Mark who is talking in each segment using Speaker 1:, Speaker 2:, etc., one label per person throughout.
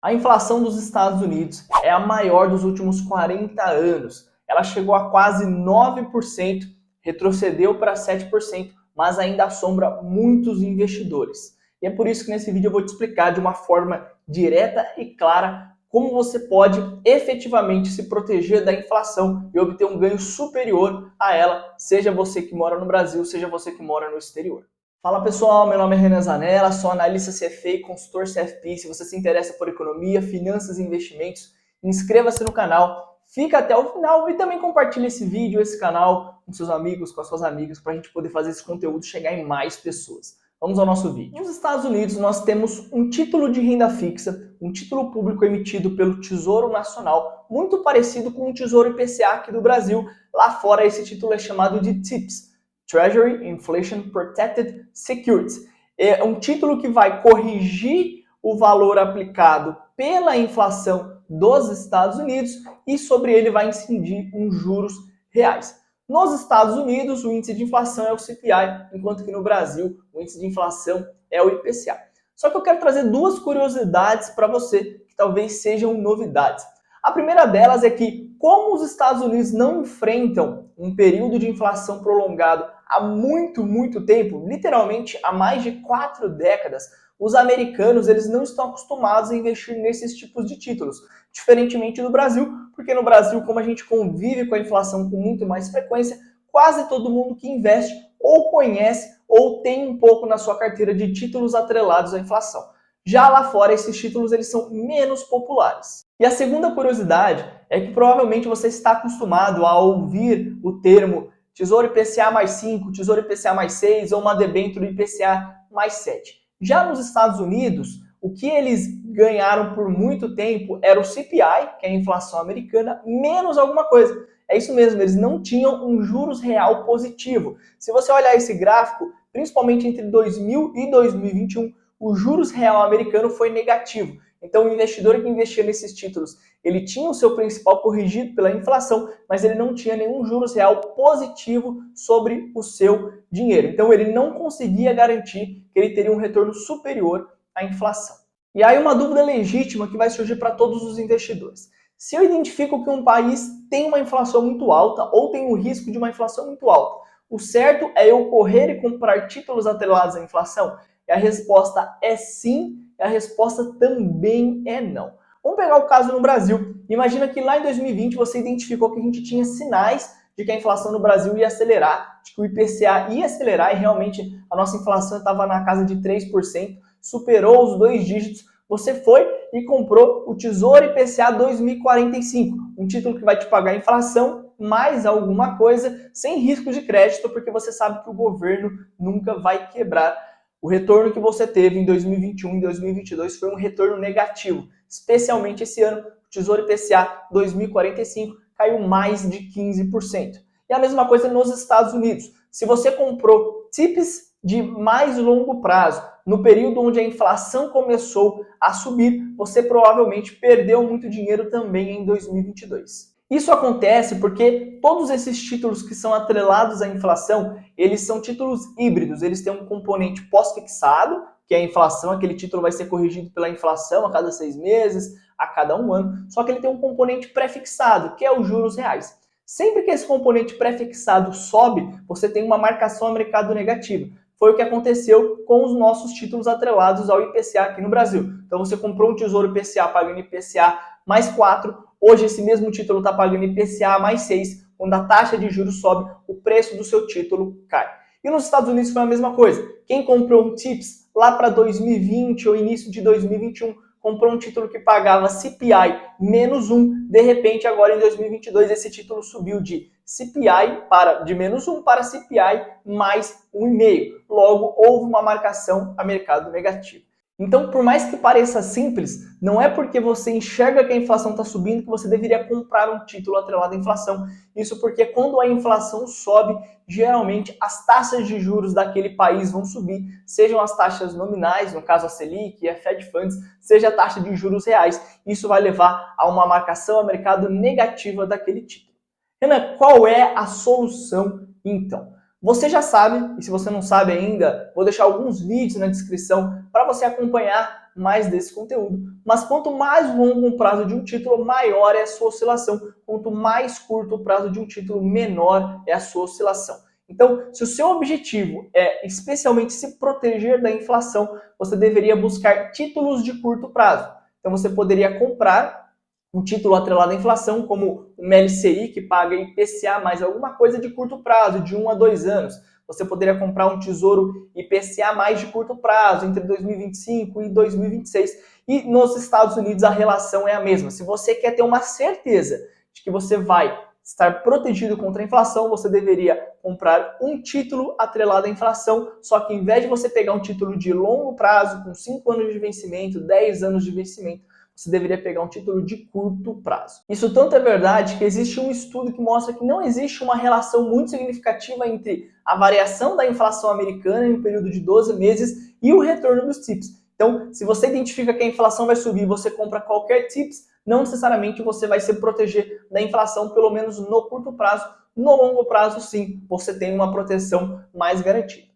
Speaker 1: A inflação dos Estados Unidos é a maior dos últimos 40 anos. Ela chegou a quase 9%, retrocedeu para 7%, mas ainda assombra muitos investidores. E é por isso que nesse vídeo eu vou te explicar de uma forma direta e clara como você pode efetivamente se proteger da inflação e obter um ganho superior a ela, seja você que mora no Brasil, seja você que mora no exterior. Fala pessoal, meu nome é Renan Zanella, sou analista CFA e consultor CFP. Se você se interessa por economia, finanças e investimentos, inscreva-se no canal, fica até o final e também compartilhe esse vídeo, esse canal com seus amigos, com as suas amigas, para a gente poder fazer esse conteúdo chegar em mais pessoas. Vamos ao nosso vídeo. Nos Estados Unidos nós temos um título de renda fixa, um título público emitido pelo Tesouro Nacional, muito parecido com o Tesouro IPCA aqui do Brasil. Lá fora esse título é chamado de TIPS. Treasury Inflation Protected Securities. É um título que vai corrigir o valor aplicado pela inflação dos Estados Unidos e sobre ele vai incidir uns juros reais. Nos Estados Unidos, o índice de inflação é o CPI, enquanto que no Brasil, o índice de inflação é o IPCA. Só que eu quero trazer duas curiosidades para você, que talvez sejam novidades. A primeira delas é que, como os Estados Unidos não enfrentam um período de inflação prolongado há muito tempo, literalmente há mais de 4 décadas, os americanos eles não estão acostumados a investir nesses tipos de títulos, diferentemente do Brasil, porque no Brasil, como a gente convive com a inflação com muito mais frequência, quase todo mundo que investe ou conhece ou tem um pouco na sua carteira de títulos atrelados à inflação. Já lá fora, esses títulos eles são menos populares. E a segunda curiosidade é que provavelmente você está acostumado a ouvir o termo Tesouro IPCA mais 5, Tesouro IPCA mais 6 ou uma debênture IPCA mais 7. Já nos Estados Unidos, o que eles ganharam por muito tempo era o CPI, que é a inflação americana, menos alguma coisa. É isso mesmo, eles não tinham um juros real positivo. Se você olhar esse gráfico, principalmente entre 2000 e 2021, o juros real americano foi negativo. Então, o investidor que investia nesses títulos, ele tinha o seu principal corrigido pela inflação, mas ele não tinha nenhum juros real positivo sobre o seu dinheiro. Então, ele não conseguia garantir que ele teria um retorno superior à inflação. E aí, uma dúvida legítima que vai surgir para todos os investidores. Se eu identifico que um país tem uma inflação muito alta ou tem o risco de uma inflação muito alta, o certo é eu correr e comprar títulos atrelados à inflação? E a resposta é sim, e a resposta também é não. Vamos pegar o caso no Brasil. Imagina que lá em 2020 você identificou que a gente tinha sinais de que a inflação no Brasil ia acelerar, de que o IPCA ia acelerar e realmente a nossa inflação estava na casa de 3%, superou os 2 dígitos. Você foi e comprou o Tesouro IPCA 2045, um título que vai te pagar a inflação mais alguma coisa, sem risco de crédito, porque você sabe que o governo nunca vai quebrar. O retorno que você teve em 2021 e 2022 foi um retorno negativo, especialmente esse ano, o Tesouro IPCA 2045 caiu mais de 15%. E a mesma coisa nos Estados Unidos. Se você comprou TIPS de mais longo prazo, no período onde a inflação começou a subir, você provavelmente perdeu muito dinheiro também em 2022. Isso acontece porque todos esses títulos que são atrelados à inflação, eles são títulos híbridos, eles têm um componente pós-fixado, que é a inflação, aquele título vai ser corrigido pela inflação a cada 6 meses, a cada 1 ano, só que ele tem um componente pré-fixado, que é os juros reais. Sempre que esse componente pré-fixado sobe, você tem uma marcação a mercado negativa. Foi o que aconteceu com os nossos títulos atrelados ao IPCA aqui no Brasil. Então você comprou um Tesouro IPCA pagando IPCA mais 4, hoje esse mesmo título está pagando IPCA mais 6, quando a taxa de juros sobe, o preço do seu título cai. E nos Estados Unidos foi a mesma coisa. Quem comprou um TIPS lá para 2020 ou início de 2021, comprou um título que pagava CPI menos 1, de repente agora em 2022 esse título subiu de CPI de menos 1 para CPI mais 1,5. Logo, houve uma marcação a mercado negativo. Então, por mais que pareça simples, não é porque você enxerga que a inflação está subindo que você deveria comprar um título atrelado à inflação. Isso porque quando a inflação sobe, geralmente as taxas de juros daquele país vão subir, sejam as taxas nominais, no caso a Selic e a Fed Funds, seja a taxa de juros reais. Isso vai levar a uma marcação a mercado negativa daquele título. Renan, qual é a solução então? Você já sabe, e se você não sabe ainda, vou deixar alguns vídeos na descrição para você acompanhar mais desse conteúdo. Mas quanto mais longo o prazo de um título, maior é a sua oscilação. Quanto mais curto o prazo de um título, menor é a sua oscilação. Então, se o seu objetivo é especialmente se proteger da inflação, você deveria buscar títulos de curto prazo. Então, você poderia comprar um título atrelado à inflação, como uma LCI, que paga IPCA mais alguma coisa de curto prazo, de 1 a 2 anos. Você poderia comprar um tesouro IPCA mais de curto prazo, entre 2025 e 2026. E nos Estados Unidos a relação é a mesma. Se você quer ter uma certeza de que você vai estar protegido contra a inflação, você deveria comprar um título atrelado à inflação, só que em vez de você pegar um título de longo prazo, com 5 anos de vencimento, 10 anos de vencimento, você deveria pegar um título de curto prazo. Isso tanto é verdade que existe um estudo que mostra que não existe uma relação muito significativa entre a variação da inflação americana em um período de 12 meses e o retorno dos TIPS. Então, se você identifica que a inflação vai subir e você compra qualquer TIPS, não necessariamente você vai se proteger da inflação, pelo menos no curto prazo. No longo prazo, sim, você tem uma proteção mais garantida.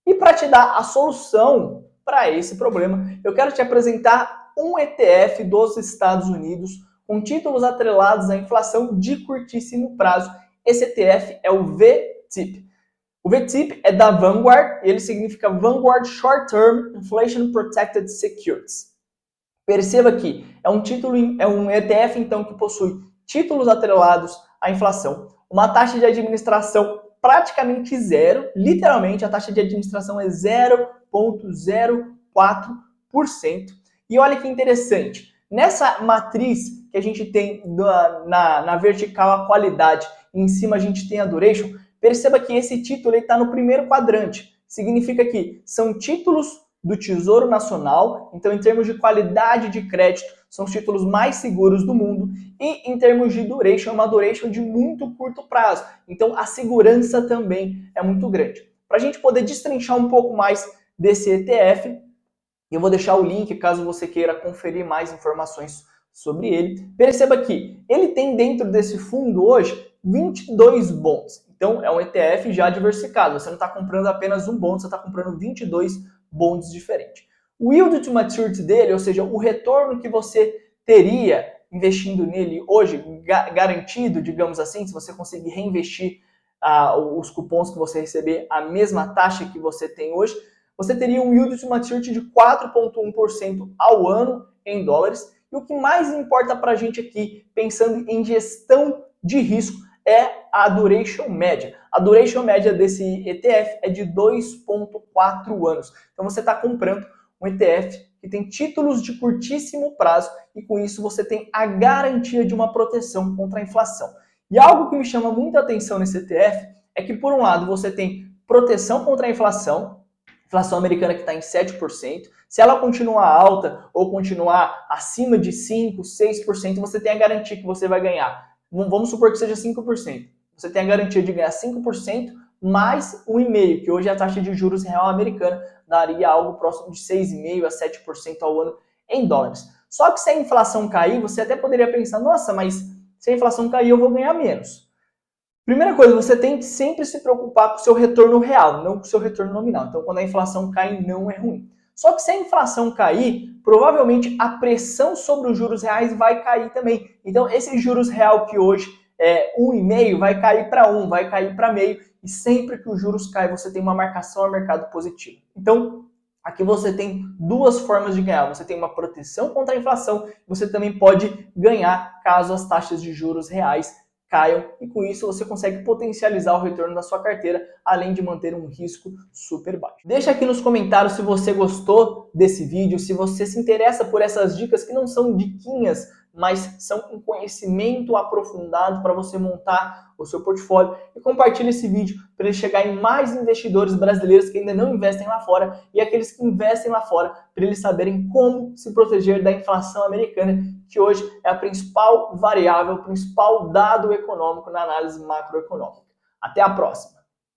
Speaker 1: E para te dar a solução para esse problema, eu quero te apresentar um ETF dos Estados Unidos com títulos atrelados à inflação de curtíssimo prazo. Esse ETF é o VTIP. O VTIP é da Vanguard e ele significa Vanguard Short Term Inflation Protected Securities. Perceba que é um ETF então que possui títulos atrelados à inflação, uma taxa de administração praticamente zero, literalmente a taxa de administração é 0,04%. E olha que interessante, nessa matriz que a gente tem na vertical a qualidade e em cima a gente tem a duration, perceba que esse título está no primeiro quadrante. Significa que são títulos do Tesouro Nacional, então em termos de qualidade de crédito, são os títulos mais seguros do mundo, e em termos de duration, é uma duration de muito curto prazo, então a segurança também é muito grande. Para a gente poder destrinchar um pouco mais desse ETF, eu vou deixar o link caso você queira conferir mais informações sobre ele. Perceba que ele tem dentro desse fundo hoje 22 bonds, então é um ETF já diversificado, você não está comprando apenas um bond, você está comprando 22 bonds diferentes. O yield to maturity dele, ou seja, o retorno que você teria investindo nele hoje, garantido, digamos assim, se você conseguir reinvestir os cupons que você receber a mesma taxa que você tem hoje, você teria um yield to maturity de 4,1% ao ano em dólares. E o que mais importa para a gente aqui, pensando em gestão de risco, é a duration média. A duration média desse ETF é de 2,4 anos. Então você está comprando um ETF que tem títulos de curtíssimo prazo e com isso você tem a garantia de uma proteção contra a inflação. E algo que me chama muita atenção nesse ETF é que, por um lado, você tem proteção contra a inflação americana que está em 7%. Se ela continuar alta ou continuar acima de 5%, 6%, você tem a garantia que você vai ganhar. Vamos supor que seja 5%. Você tem a garantia de ganhar 5% mais 1,5%, que hoje é a taxa de juros real americana, daria algo próximo de 6,5% a 7% ao ano em dólares. Só que se a inflação cair, você até poderia pensar, nossa, mas se a inflação cair eu vou ganhar menos. Primeira coisa, você tem que sempre se preocupar com o seu retorno real, não com o seu retorno nominal. Então, quando a inflação cai, não é ruim. Só que se a inflação cair, provavelmente a pressão sobre os juros reais vai cair também. Então, esse juros real que hoje é 1,5 vai cair para 1, vai cair para meio. E sempre que os juros caem, você tem uma marcação a mercado positivo. Então, aqui você tem duas formas de ganhar. Você tem uma proteção contra a inflação, você também pode ganhar caso as taxas de juros reais caiam, e com isso você consegue potencializar o retorno da sua carteira, além de manter um risco super baixo. Deixa aqui nos comentários se você gostou desse vídeo, se você se interessa por essas dicas que não são diquinhas, mas são um conhecimento aprofundado para você montar o seu portfólio, e compartilhe esse vídeo para ele chegar em mais investidores brasileiros que ainda não investem lá fora e aqueles que investem lá fora, para eles saberem como se proteger da inflação americana, que hoje é a principal variável, o principal dado econômico na análise macroeconômica. Até a próxima!